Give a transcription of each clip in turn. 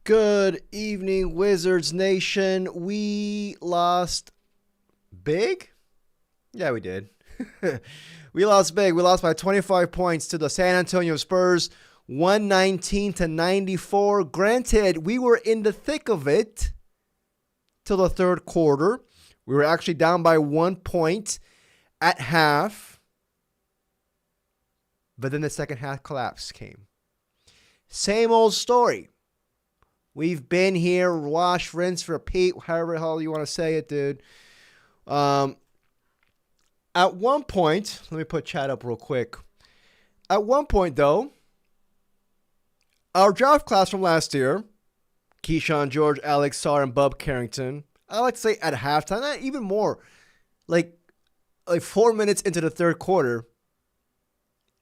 Good evening, Wizards Nation. We lost big? Yeah, we did. We lost big. We lost by 25 points to the San Antonio Spurs, 119-94. Granted, we were in the thick of it till the third quarter. We were actually down by 1 point at half. But then the second half collapse came. Same old story. We've been here, wash, rinse, repeat, however the hell you want to say it, dude. At one point, let me put chat up real quick. At one point, though, our draft class from last year, Keyshawn George, Alex Sarr, and Bub Carrington, I like to say at halftime, not even more, like 4 minutes into the third quarter,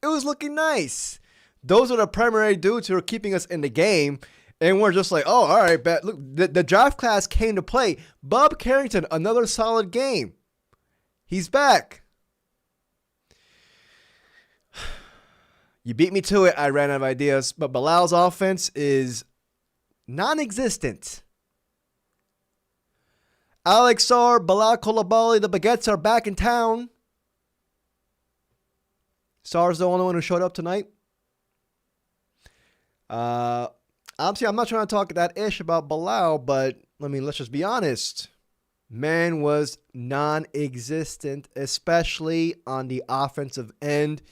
it was looking nice. Those are the primary dudes who are keeping us in the game. And we're just like, oh, all right, bet. Look, the draft class came to play. Bub Carrington, another solid game. He's back. You beat me to it. I ran out of ideas. But Bilal's offense is non-existent. Alex Sarr, Bilal Coulibaly, the Baguettes are back in town. Sarr's the only one who showed up tonight. Obviously, I'm not trying to talk that ish about Bilal, but let's just be honest. Man was non-existent, especially on the offensive end.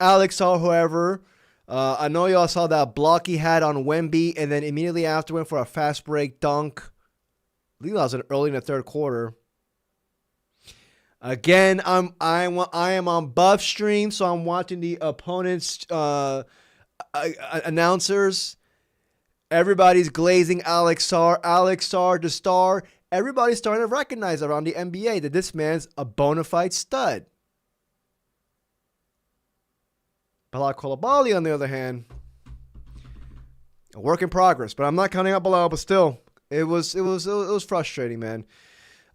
Alex Sarr, however, I know y'all saw that block he had on Wemby, and then immediately after went for a fast break dunk. I believe that was early in the third quarter. Again, I am on Buff Stream, so I'm watching the opponent's announcers. Everybody's glazing Alex Sarr the star. Everybody's starting to recognize around the NBA that this man's a bona fide stud. Bilal Coulibaly, on the other hand, a work in progress. But I'm not counting out Bilal, but still, it was frustrating, man.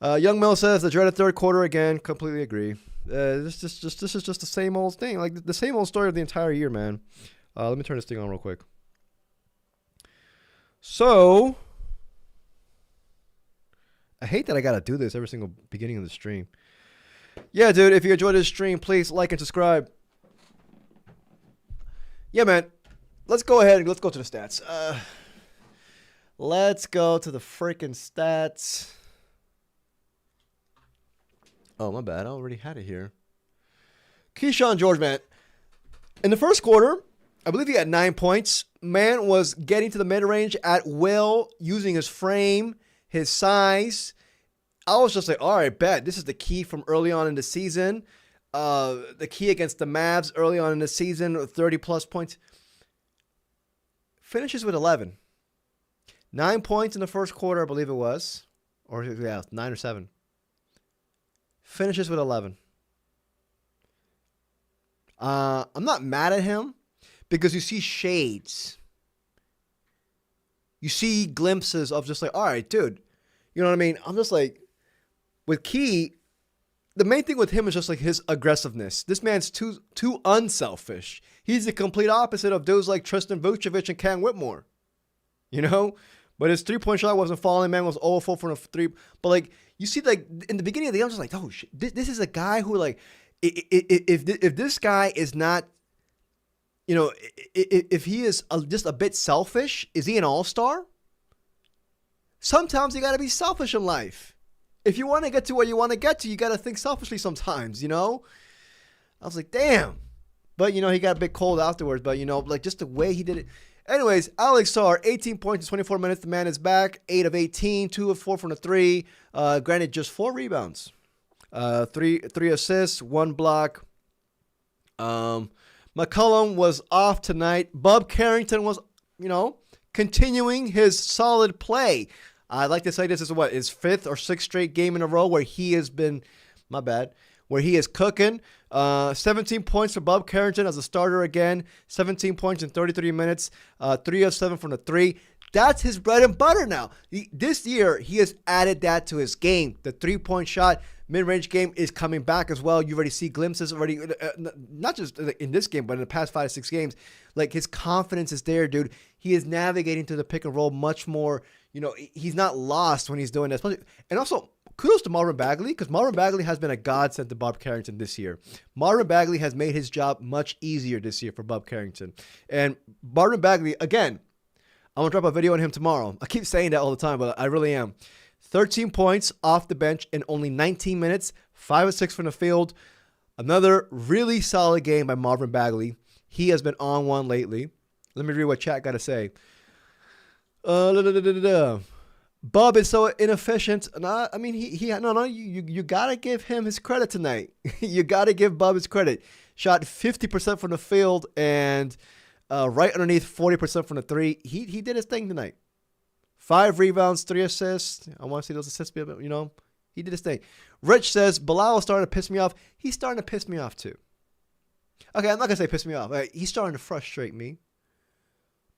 Young Mill says the dreaded third quarter again. Completely agree. This is just the same old thing, like the same old story of the entire year, man. Let me turn this thing on real quick. So, I hate that I got to do this every single beginning of the stream. Yeah, dude, if you enjoyed this stream, please like and subscribe. Yeah, man, let's go ahead and let's go to the stats. Let's go to the freaking stats. Oh, my bad. I already had it here. Keyshawn George, man. In the first quarter, I believe he had 9 points. Man was getting to the mid-range at will, using his frame, his size. I was just like, all right, bet. This is the key from early on in the season. The key against the Mavs early on in the season, 30-plus points. Finishes with 11. 9 points in the first quarter, I believe it was. Or, yeah, 9 or 7. Finishes with 11. I'm not mad at him. Because you see shades. You see glimpses of just like, all right, dude. You know what I mean? I'm just like, with Key, the main thing with him is just like his aggressiveness. This man's too unselfish. He's the complete opposite of dudes like Tristan Vucevic and Cam Whitmore. You know? But his three-point shot wasn't falling. Man was 0-4 from the three. But like, you see like, in the beginning of the game, I'm just like, oh, shit. This is a guy who like, if this guy is not, you know, if he is just a bit selfish, is he an all-star? Sometimes you got to be selfish in life. If you want to get to where you want to get to, you got to think selfishly sometimes, you know? I was like, damn. But, you know, he got a bit cold afterwards. But, you know, like just the way he did it. Anyways, Alex Sarr, 18 points in 24 minutes. The man is back. 8 of 18, 2 of 4 from the three. Granted, just 4 rebounds. Three assists, 1 block. McCollum was off tonight. Bub Carrington was, you know, continuing his solid play. I'd like to say this is his 5th or 6th straight game in a row where he has been, where he is cooking. 17 points for Bub Carrington as a starter again. 17 points in 33 minutes. 3 of 7 from the three. That's his bread and butter now. This year, he has added that to his game. The three-point shot, mid-range game is coming back as well. You already see glimpses already, not just in this game, but in the past 5 to 6 games. Like, his confidence is there, dude. He is navigating through the pick and roll much more. He's not lost when he's doing this. And also, kudos to Marvin Bagley, because Marvin Bagley has been a godsend to Bob Carrington this year. Marvin Bagley has made his job much easier this year for Bob Carrington. And Marvin Bagley, again, I'm going to drop a video on him tomorrow. I keep saying that all the time, but I really am. 13 points off the bench in only 19 minutes, 5 of 6 from the field. Another really solid game by Marvin Bagley. He has been on one lately. Let me read what chat got to say. Bub is so inefficient. You got to give him his credit tonight. You got to give Bub his credit. Shot 50% from the field and right underneath 40% from the three. He did his thing tonight. 5 rebounds, 3 assists. I want to see those assists be a bit, he did his thing. Rich says, Bilal is starting to piss me off. He's starting to piss me off too. Okay, I'm not going to say piss me off. He's starting to frustrate me.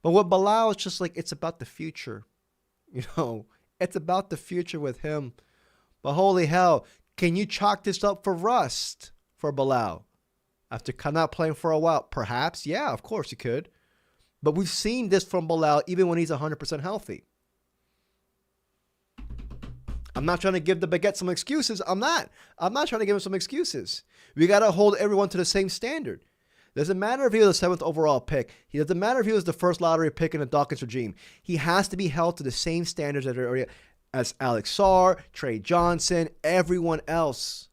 But with Bilal, it's just like, it's about the future. It's about the future with him. But holy hell, can you chalk this up for rust for Bilal? After not playing for a while, perhaps? Yeah, of course you could. But we've seen this from Bilal even when he's 100% healthy. I'm not trying to give the baguette some excuses. I'm not trying to give him some excuses. We got to hold everyone to the same standard. Doesn't matter if he was the 7th overall pick. It doesn't matter if he was the first lottery pick in the Dawkins regime. He has to be held to the same standards as Alex Sarr, Trey Johnson, everyone else.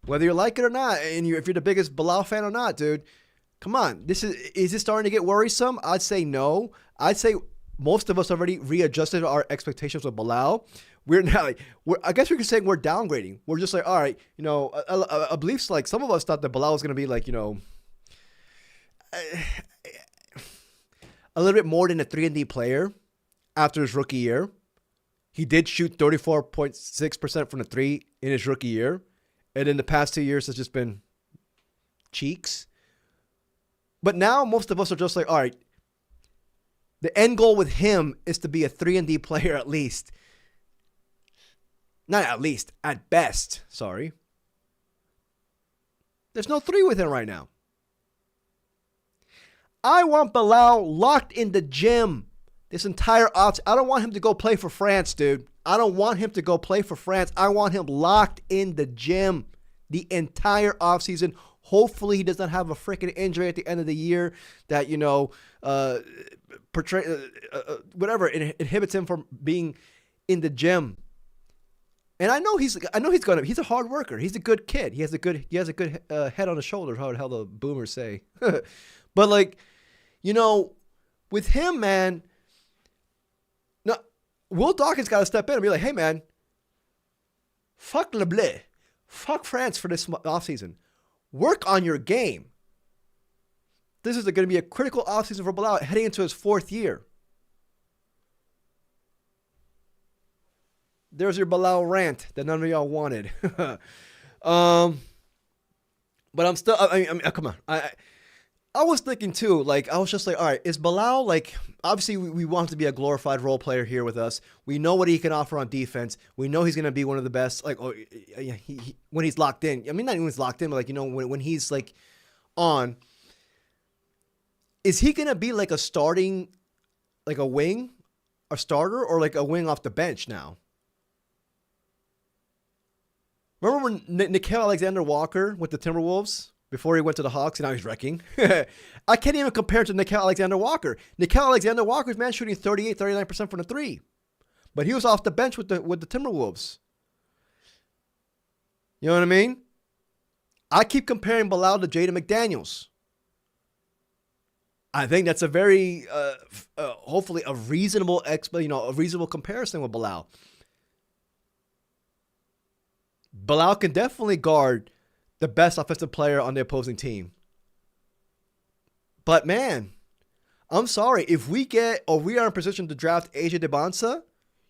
Whether you like it or not, and if you're the biggest Bilal fan or not, dude, come on. Is this starting to get worrisome? I'd say no. I'd say most of us already readjusted our expectations with Bilal. I guess we could say we're downgrading. We're just like, all right, I believe like some of us thought that Bilal was going to be like, a little bit more than a 3-and-D player after his rookie year. He did shoot 34.6% from the 3 in his rookie year. And in the past 2 years, it's just been cheeks. But now most of us are just like, all right, the end goal with him is to be a 3-and-D player at least. Not at least, at best. Sorry. There's no 3 with him right now. I want Bilal locked in the gym this entire offseason. I don't want him to go play for France, dude. I don't want him to go play for France. I want him locked in the gym the entire offseason. Hopefully he does not have a freaking injury at the end of the year that, whatever, it inhibits him from being in the gym. And I know he's a hard worker. He's a good kid. He has a good head on his shoulders, how the hell the boomers say. But with him, man, no, Will Dawkins got to step in and be like, hey, man, fuck Le Bleu. Fuck France for this offseason. Work on your game. This is going to be a critical offseason for Bilal heading into his 4th year. There's your Bilal rant that none of y'all wanted. But I'm still, come on. I was thinking too, I was just like, all right, is Bilal, obviously we want him to be a glorified role player here with us. We know what he can offer on defense. We know he's going to be one of the best, when he's locked in. I mean, not even when he's locked in, but when he's on. Is he going to be a starting, a wing, a starter, or a wing off the bench now? Remember when Nickeil Alexander-Walker with the Timberwolves before he went to the Hawks and now he's wrecking? I can't even compare it to Nickeil Alexander-Walker. Nickeil Alexander-Walker's man shooting 38, 39% from the 3. But he was off the bench with the Timberwolves. You know what I mean? I keep comparing Bilal to Jaden McDaniels. I think that's a very, hopefully a reasonable, a reasonable comparison with Bilal. Bilal can definitely guard the best offensive player on the opposing team. But man, I'm sorry. If we are in position to draft AJ DeBonsa,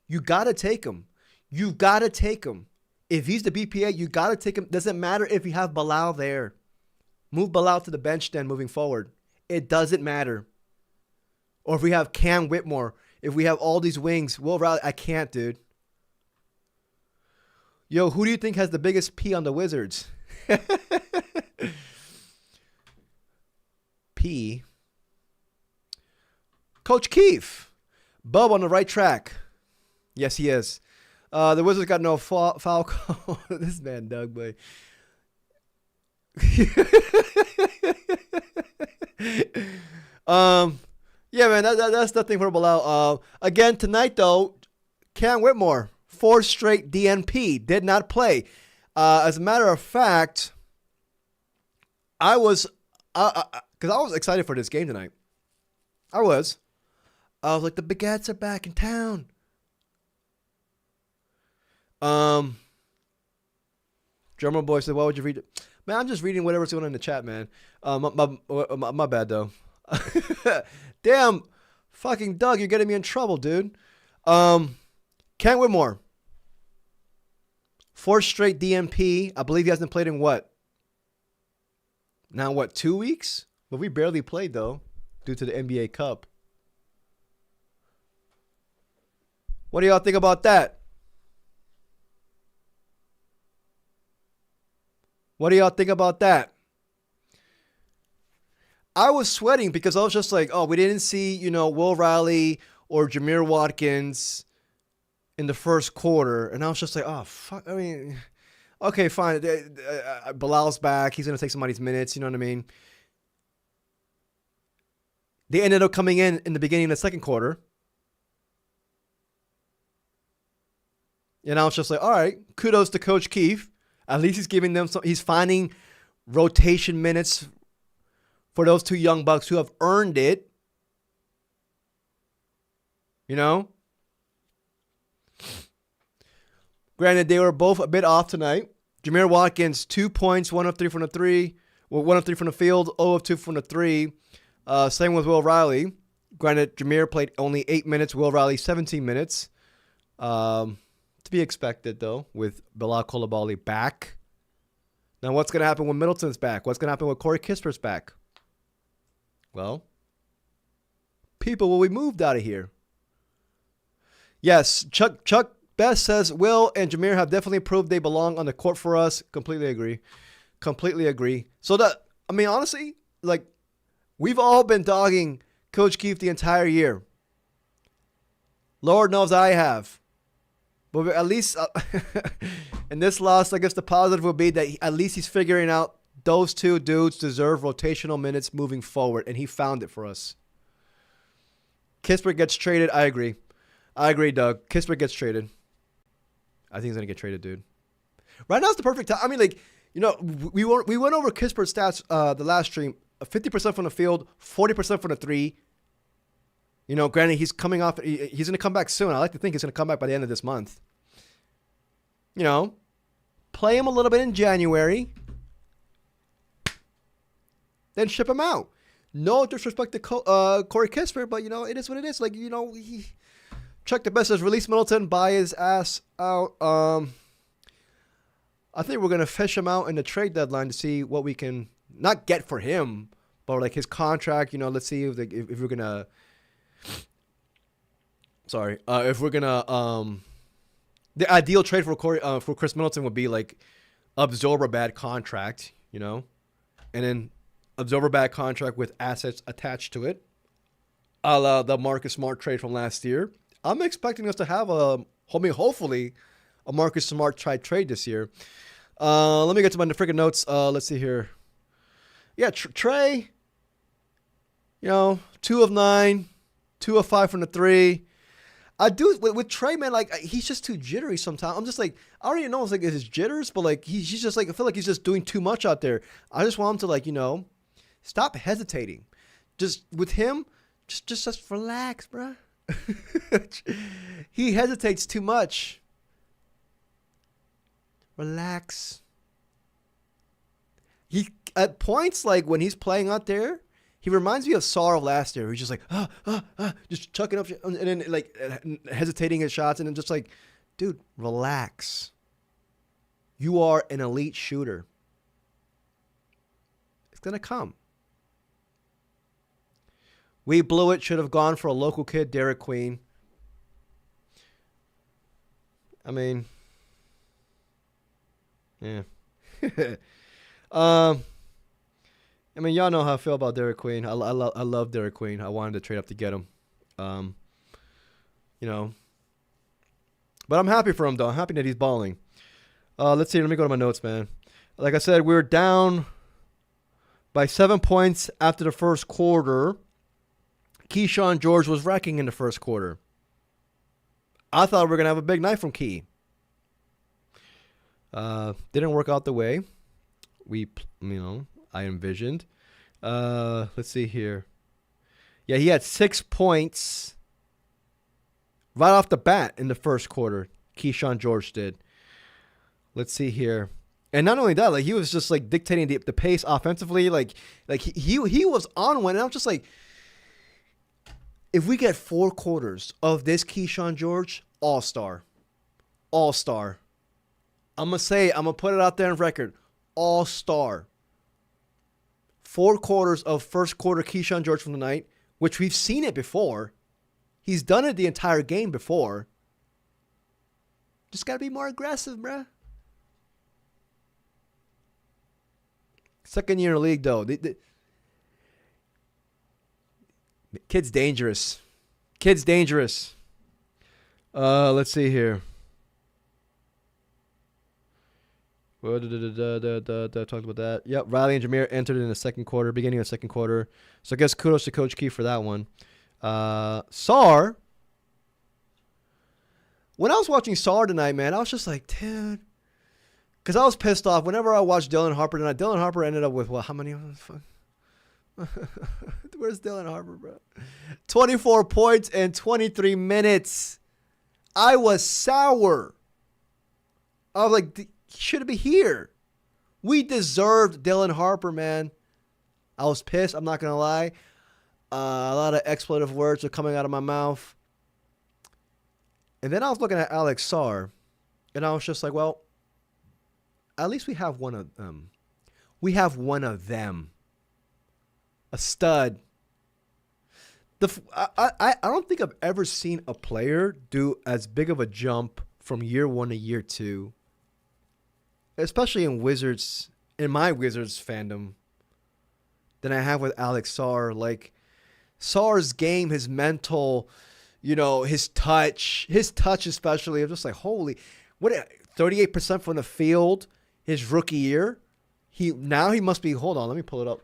you got to take him. You got to take him. If he's the BPA, you got to take him. Doesn't matter if you have Bilal there. Move Bilal to the bench then moving forward. It doesn't matter. Or if we have Cam Whitmore, if we have all these wings, Will Riley, I can't, dude. Yo, who do you think has the biggest P on the Wizards? P. Coach Keefe. Bub on the right track. Yes, he is. The Wizards got no foul call. This man, Doug, boy. Yeah, man, that's nothing for Bilal. Again, tonight, though, Cam Whitmore, 4 straight DNP, did not play. As a matter of fact, I was, because I was excited for this game tonight. I was like, the Baguettes are back in town. Drummer boy said, "Why would you read it?" Man, I'm just reading whatever's going on in the chat, man. My bad though. Damn, fucking Doug, you're getting me in trouble, dude. Kent Whitmore, 4 straight DNP. I believe he hasn't played in what? Now what? 2 weeks? But we barely played though, due to the NBA Cup. What do y'all think about that? What do y'all think about that? I was sweating because I was just like, oh, we didn't see, Will Riley or Jameer Watkins in the first quarter. And I was just like, oh, fuck. I mean, okay, fine. Bilal's back. He's going to take somebody's minutes. You know what I mean? They ended up coming in the beginning of the second quarter. And I was just like, all right, kudos to Coach Keefe. At least he's giving them he's finding rotation minutes for those 2 young bucks who have earned it. Granted, they were both a bit off tonight. Jameer Watkins, 2 points, 1 of 3 from the 3. Well, 1 of 3 from the field, 0 of 2 from the 3. Same with Will Riley. Granted, Jameer played only 8 minutes. Will Riley, 17 minutes. To be expected, though, with Bilal Coulibaly back. Now, what's going to happen when Middleton's back? What's going to happen when Corey Kisper's back? Well, people will be moved out of here. Yes, Chuck Best says, Will and Jameer have definitely proved they belong on the court for us. Completely agree. So, honestly, we've all been dogging Coach Keefe the entire year. Lord knows I have. But at least in this loss, I guess the positive would be that at least he's figuring out those 2 dudes deserve rotational minutes moving forward, and he found it for us. Kispert gets traded. I agree, Doug. Kispert gets traded. I think he's going to get traded, dude. Right now is the perfect time. I mean, we went over Kispert's stats the last stream. 50% from the field, 40% from the 3. Granted, he's coming off. He's going to come back soon. I like to think he's going to come back by the end of this month. Play him a little bit in January, then ship him out. No disrespect to Corey Kispert, but it is what it is. Chuck the Best says release Middleton, buy his ass out. I think we're going to fish him out in the trade deadline to see what we can not get for him, but his contract. Let's see if we're going to. If we're gonna, the ideal trade for Chris Middleton would be absorb a bad contract, and then absorb a bad contract with assets attached to it, a la the Marcus Smart trade from last year. I'm expecting us to have hopefully, a Marcus Smart trade this year. Let me get to my freaking notes. Let's see here. Yeah, Trey. 2 of 9. 2 of 5 from the 3. I do with Trey, man. He's just too jittery sometimes. I'm just I don't even know if it's his jitters, but he's just I feel like he's just doing too much out there. I just want him to stop hesitating. Just with him, just relax, bruh. He hesitates too much. Relax. He at points when he's playing out there. He reminds me of Sarr of last year. He's just just chucking up and then hesitating his shots and then just dude, relax. You are an elite shooter. It's gonna come. We blew it. Should have gone for a local kid, Derek Queen. I mean, yeah. Y'all know how I feel about Derek Queen. I love Derek Queen. I wanted to trade up to get him. You know, but I'm happy for him though. I'm happy that he's balling. Let's see. Let me go to my notes, man. Like I said, we were down by 7 points after the first quarter. Keyshawn George was wrecking in the first quarter. I thought we were going to have a big night from Key. Didn't work out the way I envisioned. Let's see here. Yeah, he had 6 points right off the bat in the first quarter. Keyshawn George did. Let's see here. And not only that, like he was just like dictating the pace offensively. Like he was on one. And I was just like, if we get 4 quarters of this Keyshawn George, all-star. All-star. I'm going to put it out there on record. All-star. 4 quarters of first quarter Keyshawn George from the night, which we've seen it before. He's done it the entire game before. Just got to be more aggressive, bruh. Second year in the league, though. The kid's dangerous. Kid's dangerous. Let's see here. Talked about that. Yep, Riley and Jameer entered in the second quarter, beginning of the second quarter. So I guess kudos to Coach Key for that one. Sarr. When I was watching Sarr tonight, man, I was just like, dude. Because I was pissed off. Whenever I watched Dylan Harper tonight, Dylan Harper ended up with, how many? Where's Dylan Harper, bro? 24 points in 23 minutes. I was sour. I was like, he should be here. We deserved Dylan Harper, man. I was pissed. I'm not going to lie. A lot of expletive words are coming out of my mouth. And then I was looking at Alex Sarr, and I was just like, well, at least we have one of them. We have one of them. A stud. I don't think I've ever seen a player do as big of a jump from year 1 to year 2, especially in my Wizards fandom, than I have with Alex Sarr. Like, Sarr's game, his mental, his touch especially. I'm just like, holy, what? 38% from the field his rookie year. He must be. Hold on, let me pull it up.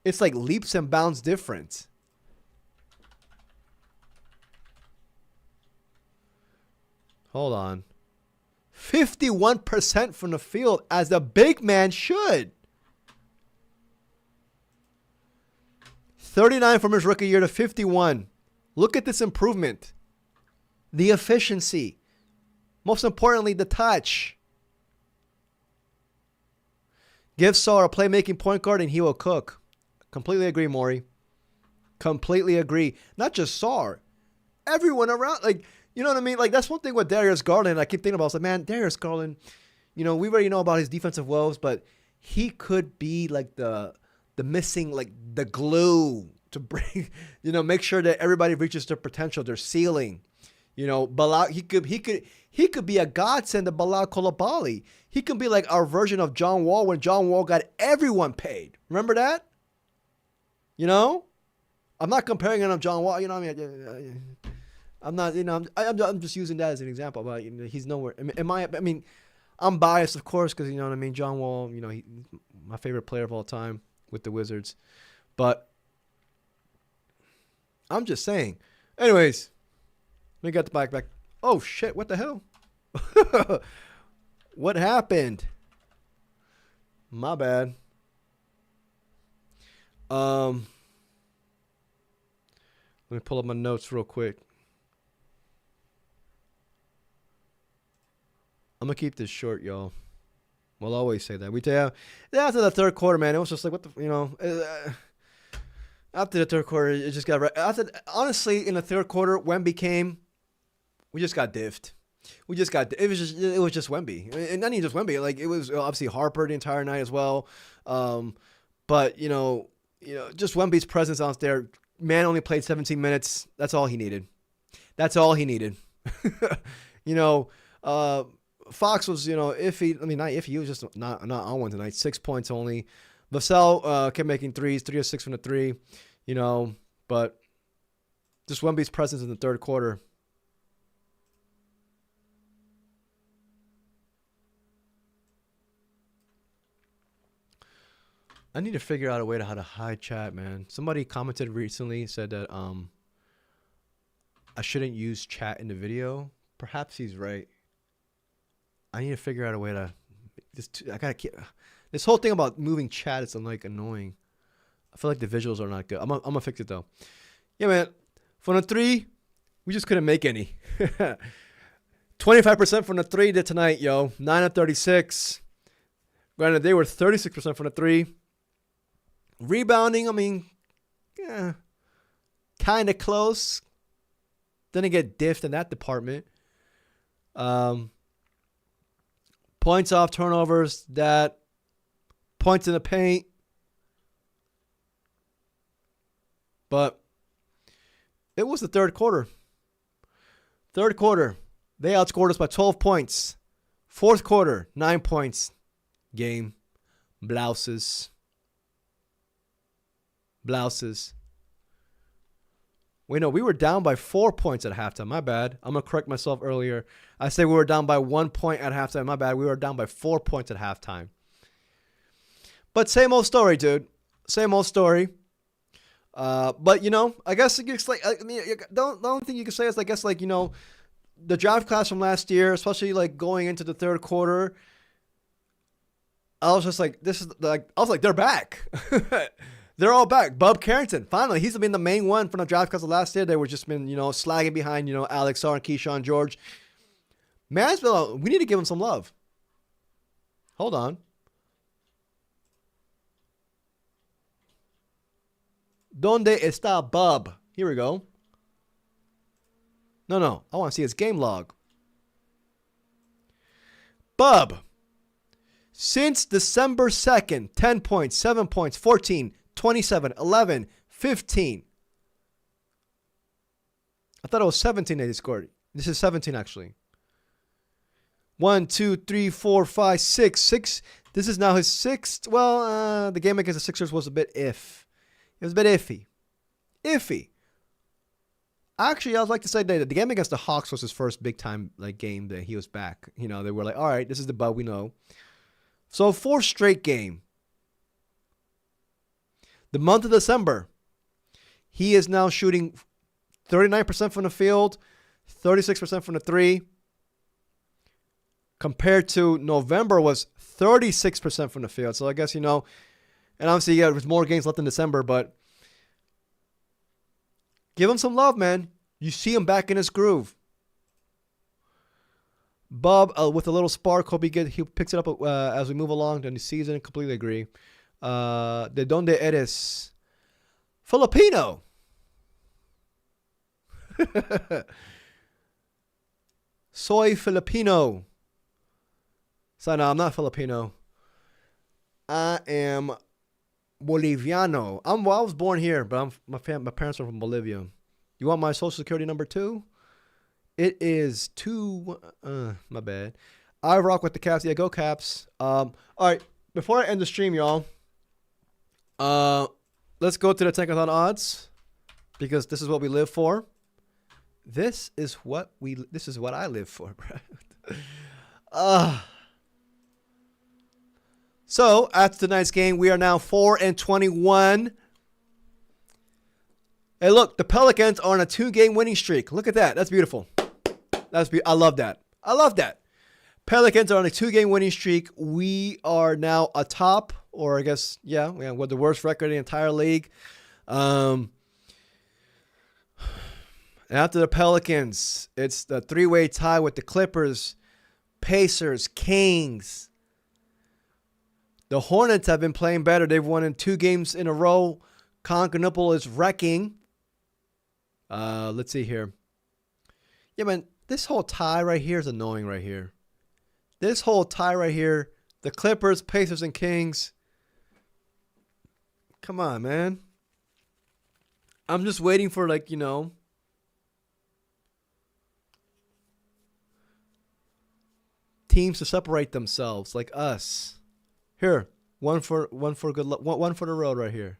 It's like leaps and bounds different. Hold on. 51% from the field, as the big man should. 39 from his rookie year to 51. Look at this improvement. The efficiency. Most importantly, the touch. Give Sarr a playmaking point guard and he will cook. Completely agree, Maury. Completely agree. Not just Sarr. Everyone around. Like, you know what I mean? Like, that's one thing with Darius Garland. I keep thinking about. I was like, man, Darius Garland, we already know about his defensive woes, but he could be like the missing, like the glue to bring, make sure that everybody reaches their potential, their ceiling. Bilal, he could be a godsend to Bilal Coulibaly. He could be like our version of John Wall when John Wall got everyone paid. Remember that? I'm not comparing him to John Wall. I'm not. I'm just using that as an example. But he's nowhere. I'm biased, of course, because John Wall. He's my favorite player of all time with the Wizards. But I'm just saying. Anyways, let me get the back. Oh shit! What the hell? What happened? My bad. Let me pull up my notes real quick. I'm going to keep this short, y'all. We'll always say that. After the third quarter, man, it was just like, what the, after the third quarter, it just got, honestly, in the third quarter, Wemby came, we just got diffed. It was just Wemby. And not even just Wemby, like, it was obviously Harper the entire night as well. But, just Wemby's presence out there. Man only played 17 minutes. That's all he needed. Fox was, iffy. I mean, not iffy. He was just not on one tonight. 6 points only. Vassell kept making threes, 3 of 6 from the three. But just Wemby's presence in the third quarter. I need to figure out a way to how to hide chat, man. Somebody commented recently, said that I shouldn't use chat in the video. Perhaps he's right. I need to figure out a way to. I gotta keep this whole thing about moving chat is like annoying. I feel like the visuals are not good. I'm gonna fix it though. Yeah, man. From the three, we just couldn't make any. 25% from the three did tonight, yo. 9 of 36. Granted, they were 36% from the three. Rebounding, I mean, yeah, kind of close. Didn't get diffed in that department. Points off turnovers, that. Points in the paint. But it was the third quarter. Third quarter, they outscored us by 12 points. Fourth quarter, 9 points. Game. Blouses. Wait, no, we were down by 4 points at halftime. My bad. I'm going to correct myself earlier. I said we were down by 1 point at halftime. My bad. We were down by 4 points at halftime. But same old story, dude. Same old story. But, you know, I guess it's like, I mean, the only thing you can say is, I guess, like, you know, the draft class from last year, especially like going into the third quarter, I was just like, they're back. They're all back. Bub Carrington, finally, he's been the main one from the draft class of last year. They were just been, you know, slagging behind, you know, Alex Sarr and Keyshawn George. Mansfield, we need to give him some love. Hold on. Donde está Bub? Here we go. No. I want to see his game log. Bub. Since December 2nd, 10 points, 7 points, 14, 27, 11, 15. I thought it was 17 that he scored. This is 17, actually. 1, 2, 3, 4, 5, 6. 6. This is now his sixth. Well, the game against the Sixers was a bit It was a bit iffy. Actually, I would like to say that the game against the Hawks was his first big-time like game that he was back. You know, they were like, all right, this is the Bub we know. So, 4th straight game. The month of December, he is now shooting 39% from the field, 36% from the three. Compared to November was 36% from the field. So, I guess, you know, and obviously, yeah, there's more games left in December, but give him some love, man. You see him back in his groove. Bub, with a little spark, hope he picks it up as we move along during the season. Completely agree. De donde eres? Filipino. Soy Filipino. So, no, I'm not Filipino. I am Boliviano. I was born here, but my parents are from Bolivia. You want my social security number too? It is 2. My bad. I rock with the Caps. Yeah, go Caps. All right. Before I end the stream, y'all, let's go to the Tankathon odds because this is what we live for. This is what I live for, bro. So after tonight's game, we are now 4-21. Hey, look, the Pelicans are on a 2-game winning streak. Look at that. That's beautiful. I love that. Pelicans are on a 2-game winning streak. We are now atop, or I guess, yeah, with the worst record in the entire league. After the Pelicans, it's the 3-way tie with the Clippers, Pacers, Kings. The Hornets have been playing better. They've won in 2 games in a row. Constantinople is wrecking. Let's see here. Yeah, man, this whole tie right here is annoying right here. This whole tie right here. The Clippers, Pacers, and Kings. Come on, man. I'm just waiting for, like, you know, teams to separate themselves, like us. Here, one for good luck, one for the road right here.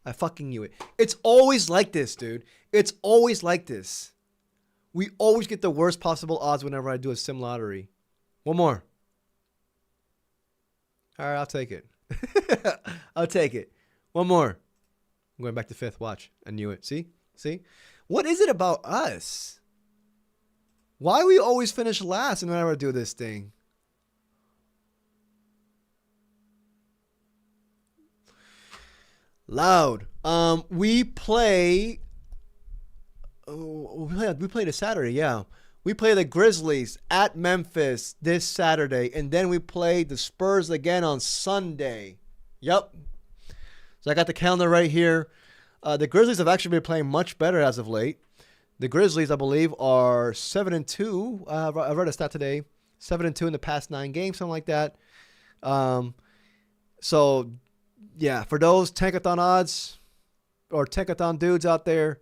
I fucking knew it. It's always like this, dude. It's always like this. We always get the worst possible odds whenever I do a sim lottery. One more. All right, I'll take it. I'll take it. One more. I'm going back to fifth. Watch. I knew it. See? See? What is it about us? Why we always finish last whenever I do this thing? Loud. We play. Oh, we played a Saturday. Yeah, we play the Grizzlies at Memphis this Saturday, and then we play the Spurs again on Sunday. Yep. So I got the calendar right here. The Grizzlies have actually been playing much better as of late. The Grizzlies, I believe, are 7-2. I read a stat today. 7-2 in the past 9 games, something like that. So, yeah, for those Tankathon odds or Tankathon dudes out there,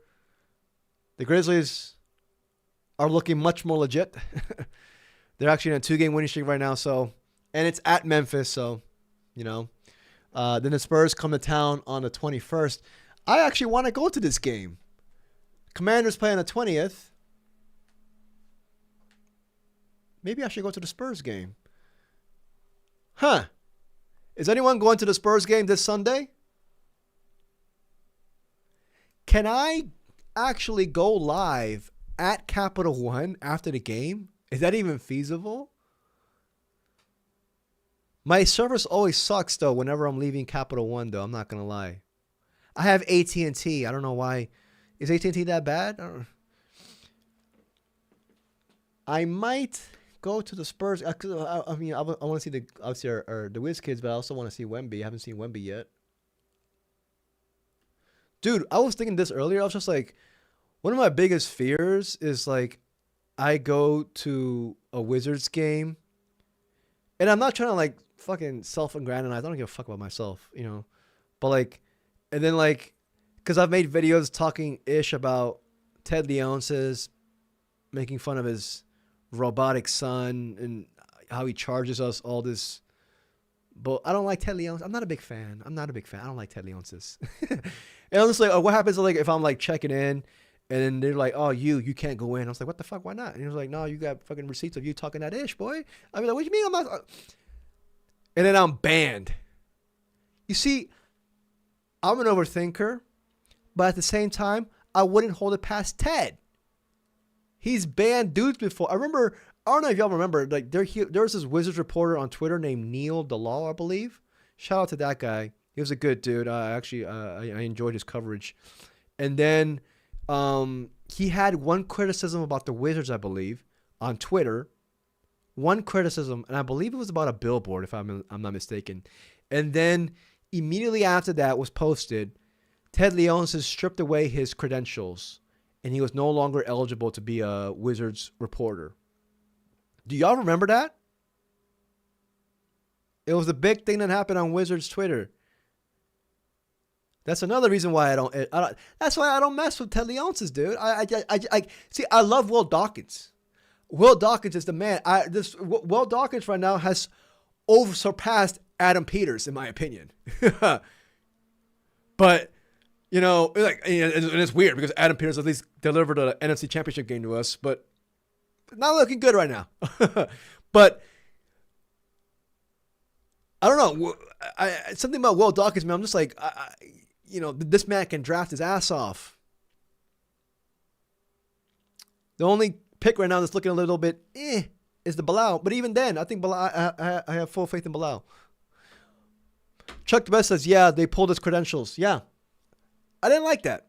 the Grizzlies are looking much more legit. They're actually in a 2-game winning streak right now. So, and it's at Memphis. So, you know, then the Spurs come to town on the 21st. I actually want to go to this game. Commanders play on the 20th. Maybe I should go to the Spurs game. Huh. Is anyone going to the Spurs game this Sunday? Can I actually go live at Capital One after the game? Is that even feasible? My service always sucks, though, whenever I'm leaving Capital One, though. I'm not going to lie. I have AT&T. I don't know why. Is AT&T that bad? I might go to the Spurs. I mean, I want to see the Wiz kids, but I also want to see Wemby. I haven't seen Wemby yet. Dude, I was thinking this earlier. I was just like, one of my biggest fears is like, I go to a Wizards game, and I'm not trying to like fucking self-aggrandize. I don't give a fuck about myself, you know. But like, and then like, because I've made videos talking ish about Ted Leonsis, making fun of his robotic son and how he charges us all this. But I don't like Ted Leonsis. I'm not a big fan. I don't like Ted Leonsis. And I'm just like, what happens like if I'm like checking in and then they're like, oh, you can't go in. I was like, what the fuck? Why not? And he was like, no, you got fucking receipts of you talking that ish, boy. I mean, like, what do you mean I'm not? And then I'm banned. You see, I'm an overthinker, but at the same time, I wouldn't hold it past Ted. He's banned dudes before. I don't know if y'all remember, like there was this Wizards reporter on Twitter named Neil DeLaw, I believe. Shout out to that guy. He was a good dude. I enjoyed his coverage. And then he had one criticism about the Wizards, I believe, on Twitter. One criticism, and I believe it was about a billboard, if I'm not mistaken. And then immediately after that was posted, Ted Leonsis stripped away his credentials, and he was no longer eligible to be a Wizards reporter. Do y'all remember that? It was a big thing that happened on Wizards Twitter. That's another reason why I don't. That's why I don't mess with Ted Leonsis, dude. I see. I love Will Dawkins. Will Dawkins is the man. Will Dawkins right now has surpassed Adam Peters in my opinion. But you know, like, and it's weird because Adam Peters at least delivered an NFC Championship game to us, but not looking good right now. But I don't know. Something about Will Dawkins, man. I'm just like, you know, this man can draft his ass off. The only pick right now that's looking a little bit is the Bilal. But even then, I think Bilal, I have full faith in Bilal. Chuck the Best says, yeah, they pulled his credentials. Yeah. I didn't like that.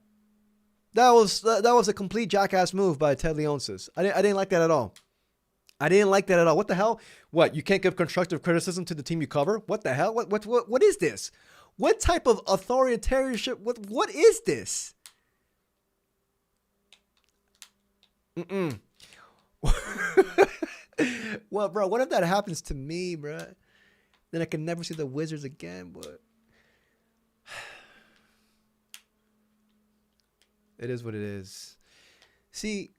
That was a complete jackass move by Ted Leonsis. I didn't like that at all. I didn't like that at all. What the hell? What? You can't give constructive criticism to the team you cover? What the hell? What is this? What type of authoritarianship? What is this? Well, bro, what if that happens to me, bro? Then I can never see the Wizards again, but it is what it is. See,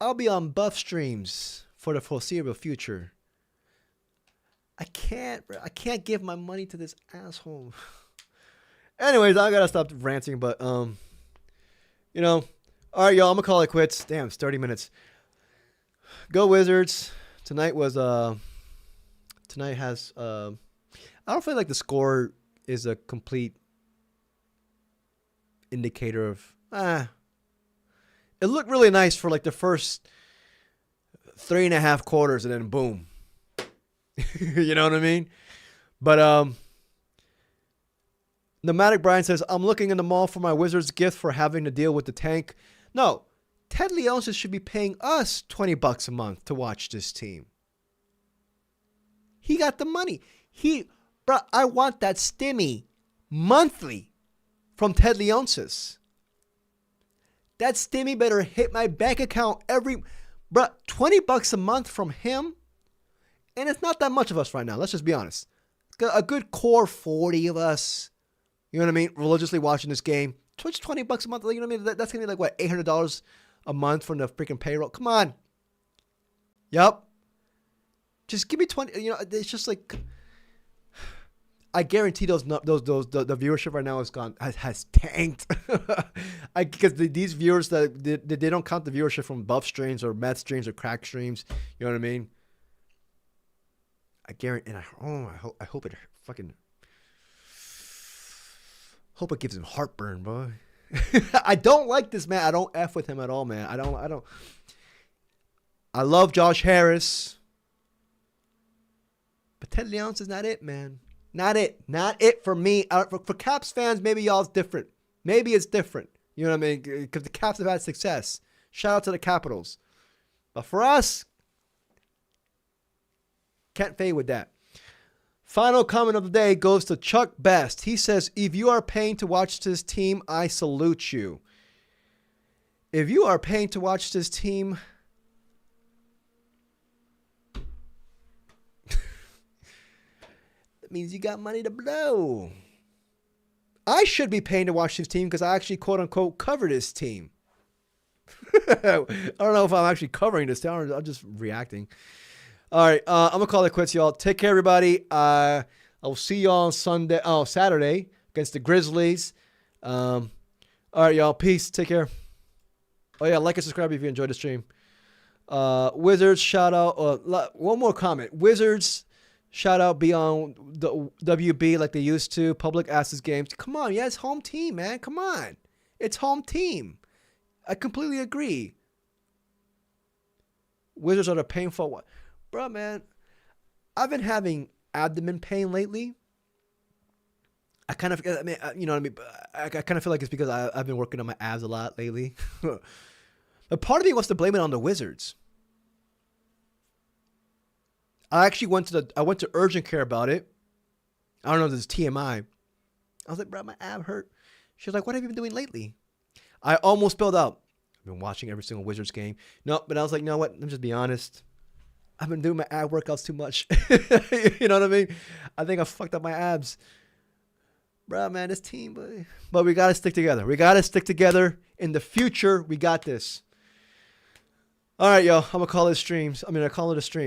I'll be on buff streams for the foreseeable future. I can't give my money to this asshole. Anyways, I gotta stop ranting, but you know, all right, y'all. I'm gonna call it quits. Damn, it's 30 minutes. Go Wizards. Tonight has. I don't feel like the score is a complete indicator of. It looked really nice for like the first 3.5 quarters, and then boom. You know what I mean? But Nomadic Brian says, I'm looking in the mall for my Wizards gift for having to deal with the tank. No, Ted Leonsis should be paying us $20 a month to watch this team. He got the money. Bro, I want that stimmy monthly from Ted Leonsis. That stimmy better hit my bank account bro, $20 a month from him. And it's not that much of us right now. Let's just be honest. A good core 40 of us. You know what I mean? Religiously watching this game. Twitch $20 a month. You know what I mean? That's going to be like, what, $800 a month from the freaking payroll? Come on. Yup. Just give me 20. You know, it's just like, I guarantee the viewership right now has tanked. Because these viewers, they don't count the viewership from buff streams or meth streams or crack streams. You know what I mean? I guarantee, and I hope it fucking, hope it gives him heartburn, boy. I don't like this man. I don't F with him at all, man. I don't. I love Josh Harris, but Ted Leonsis is not it, man. Not it for me. For Caps fans, maybe y'all's different. Maybe it's different. You know what I mean? Because the Caps have had success. Shout out to the Capitals. But for us, can't fade with that. Final comment of the day goes to Chuck Best. He says, if you are paying to watch this team, I salute you. If you are paying to watch this team, that means you got money to blow. I should be paying to watch this team because I actually, quote unquote, cover this team. I don't know if I'm actually covering this town. I'm just reacting. All right, I'm going to call it quits, y'all. Take care, everybody. I'll see y'all on Saturday against the Grizzlies. All right, y'all. Peace. Take care. Oh, yeah, like and subscribe if you enjoyed the stream. Wizards, shout out. One more comment. Wizards, shout out beyond the WB like they used to. Public access games. Come on, yeah, it's home team, man. Come on. It's home team. I completely agree. Wizards are the painful one. Bro, man, I've been having abdomen pain lately. I kind of, I mean, you know what I mean? I kind of feel like it's because I've been working on my abs a lot lately. But part of me wants to blame it on the Wizards. I actually went to urgent care about it. I don't know if this is TMI. I was like, bro, my ab hurt. She was like, what have you been doing lately? I almost spelled out. I've been watching every single Wizards game. No, but I was like, you know what? Let me just be honest. I've been doing my ab workouts too much. You know what I mean? I think I fucked up my abs. Bro, man, this team, buddy. But we got to stick together. We got to stick together. In the future, we got this. All right, yo. I'm going to call it a stream.